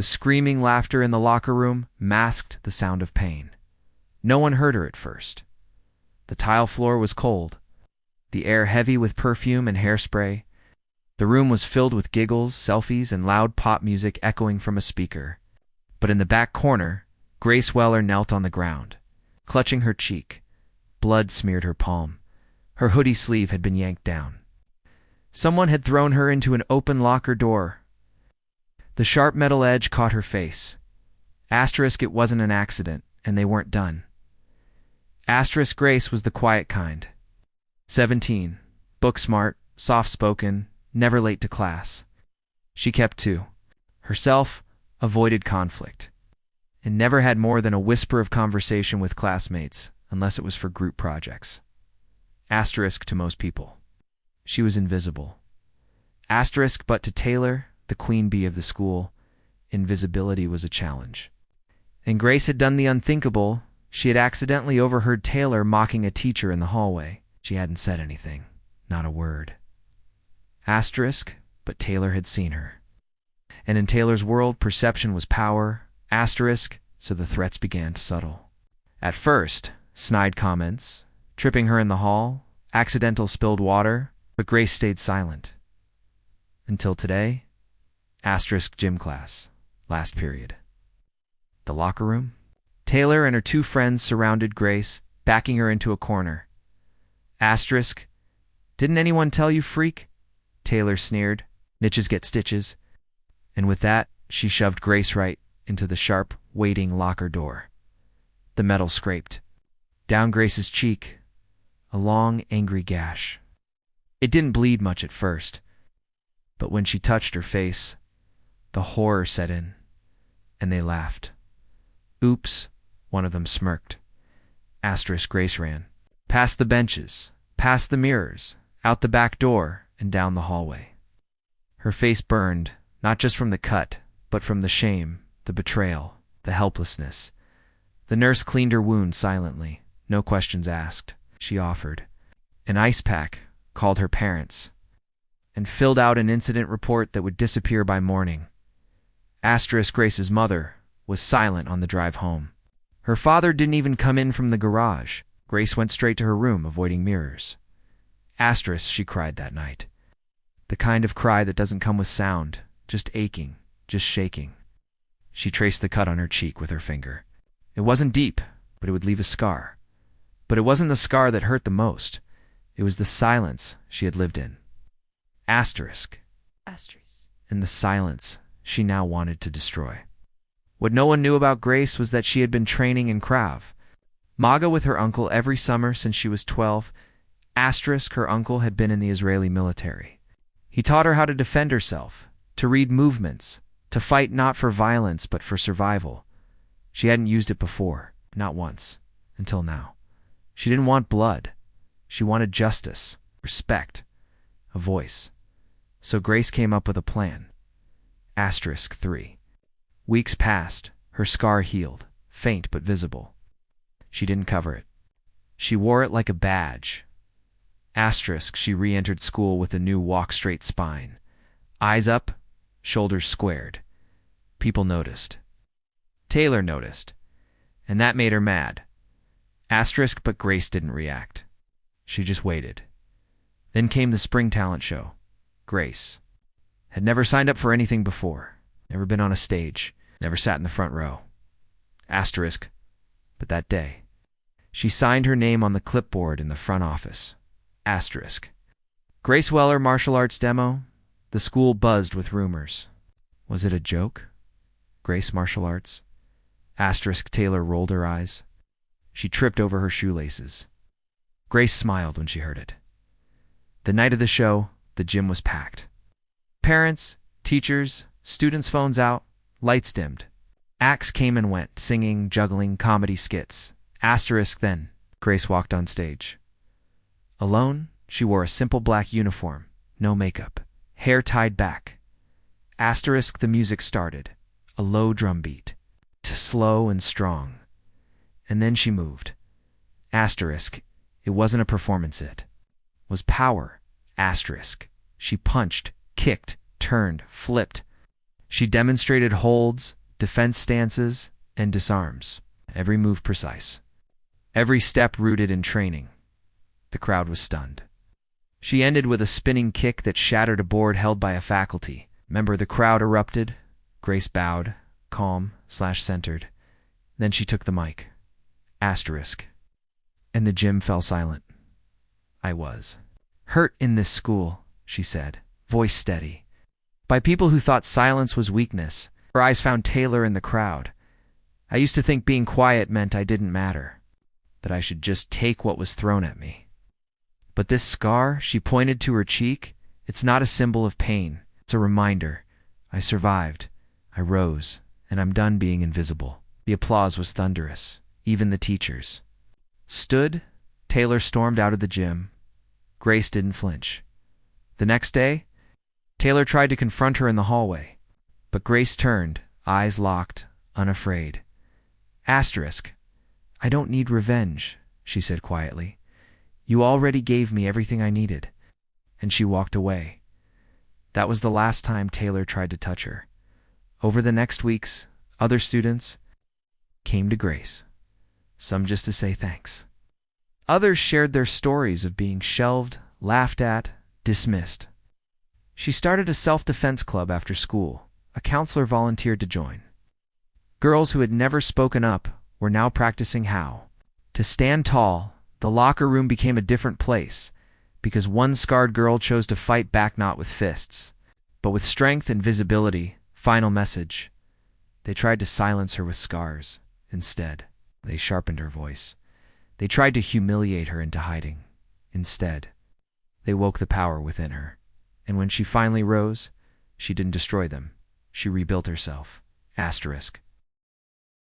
The screaming laughter in the locker room masked the sound of pain. No one heard her at first. The tile floor was cold, the air heavy with perfume and hairspray. The room was filled with giggles, selfies, and loud pop music echoing from a speaker. But in the back corner, Grace Weller knelt on the ground, clutching her cheek. Blood smeared her palm. Her hoodie sleeve had been yanked down. Someone had thrown her into an open locker door. The sharp metal edge caught her face. Asterisk, it wasn't an accident, and they weren't done. Asterisk, Grace was the quiet kind. 17, book-smart, soft-spoken, never late to class. She kept to herself, avoided conflict, and never had more than a whisper of conversation with classmates, unless it was for group projects. Asterisk, to most people, she was invisible. Asterisk, but to Taylor, the queen bee of the school, invisibility was a challenge. And Grace had done the unthinkable. She had accidentally overheard Taylor mocking a teacher in the hallway. She hadn't said anything, not a word. Asterisk, but Taylor had seen her. And in Taylor's world, perception was power. Asterisk, so the threats began to settle. At first, snide comments, tripping her in the hall, accidental spilled water, but Grace stayed silent. Until today, asterisk, gym class, last period. The locker room? Taylor and her two friends surrounded Grace, backing her into a corner. Asterisk, didn't anyone tell you, freak? Taylor sneered. Niches get stitches. And with that, she shoved Grace right into the sharp, waiting locker door. The metal scraped. Down Grace's cheek, a long, angry gash. It didn't bleed much at first, but when she touched her face, the horror set in, and they laughed. Oops, one of them smirked. Asterisk, Grace ran. Past the benches, past the mirrors, out the back door, and down the hallway. Her face burned, not just from the cut, but from the shame, the betrayal, the helplessness. The nurse cleaned her wound silently, no questions asked. She offered an ice pack, called her parents, and filled out an incident report that would disappear by morning. Asterisk, Grace's mother was silent on the drive home. Her father didn't even come in from the garage. Grace went straight to her room, avoiding mirrors. Asterisk, she cried that night. The kind of cry that doesn't come with sound, just aching, just shaking. She traced the cut on her cheek with her finger. It wasn't deep, but it would leave a scar. But it wasn't the scar that hurt the most. It was the silence she had lived in. Asterisk. Asterisk. And the silence she now wanted to destroy. What no one knew about Grace was that she had been training in Krav Maga with her uncle every summer since she was 12. Asterisk, her uncle had been in the Israeli military. He taught her how to defend herself, to read movements, to fight not for violence but for survival. She hadn't used it before, not once, until now. She didn't want blood. She wanted justice, respect, a voice. So Grace came up with a plan. Asterisk 3. Weeks passed, her scar healed, faint but visible. She didn't cover it. She wore it like a badge. Asterisk, she re-entered school with a new walk-straight spine. Eyes up, shoulders squared. People noticed. Taylor noticed, and that made her mad. Asterisk, but Grace didn't react. She just waited. Then came the spring talent show. Grace had never signed up for anything before, never been on a stage, never sat in the front row. Asterisk, but that day, she signed her name on the clipboard in the front office. Asterisk. Grace Weller martial arts demo. The school buzzed with rumors. Was it a joke? Grace martial arts? Asterisk. Taylor rolled her eyes. She tripped over her shoelaces. Grace smiled when she heard it. The night of the show, the gym was packed. Parents, teachers, students' phones out, lights dimmed. Acts came and went, singing, juggling, comedy skits. Asterisk. Then Grace walked on stage. Alone, she wore a simple black uniform, no makeup, hair tied back. Asterisk. The music started, a low drum beat, slow and strong. And then she moved. Asterisk. It wasn't a performance, it was power. Asterisk. She punched, kicked, turned, flipped. She demonstrated holds, defense stances, and disarms, every move precise, every step rooted in training. The crowd was stunned. She ended with a spinning kick that shattered a board held by a faculty member. The crowd erupted. Grace bowed, calm/centered. Then she took the mic. Asterisk. And the gym fell silent. I was hurt in this school, she said, voice steady, by people who thought silence was weakness. Her eyes found Taylor in the crowd. I used to think being quiet meant I didn't matter, that I should just take what was thrown at me. But this scar, she pointed to her cheek, it's not a symbol of pain. It's a reminder. I survived. I rose, and I'm done being invisible. The applause was thunderous. Even the teachers stood. Taylor stormed out of the gym. Grace didn't flinch. The next day, Taylor tried to confront her in the hallway, but Grace turned, eyes locked, unafraid. Asterisk. I don't need revenge, she said quietly. You already gave me everything I needed. And she walked away. That was the last time Taylor tried to touch her. Over the next weeks, other students came to Grace, some just to say thanks. Others shared their stories of being shelved, laughed at, dismissed. She started a self-defense club after school. A counselor volunteered to join. Girls who had never spoken up were now practicing how to stand tall. The locker room became a different place because one scarred girl chose to fight back, not with fists, but with strength and visibility. Final message. They tried to silence her with scars. Instead, they sharpened her voice. They tried to humiliate her into hiding. Instead, they woke the power within her. And when she finally rose, she didn't destroy them. She rebuilt herself. Asterisk.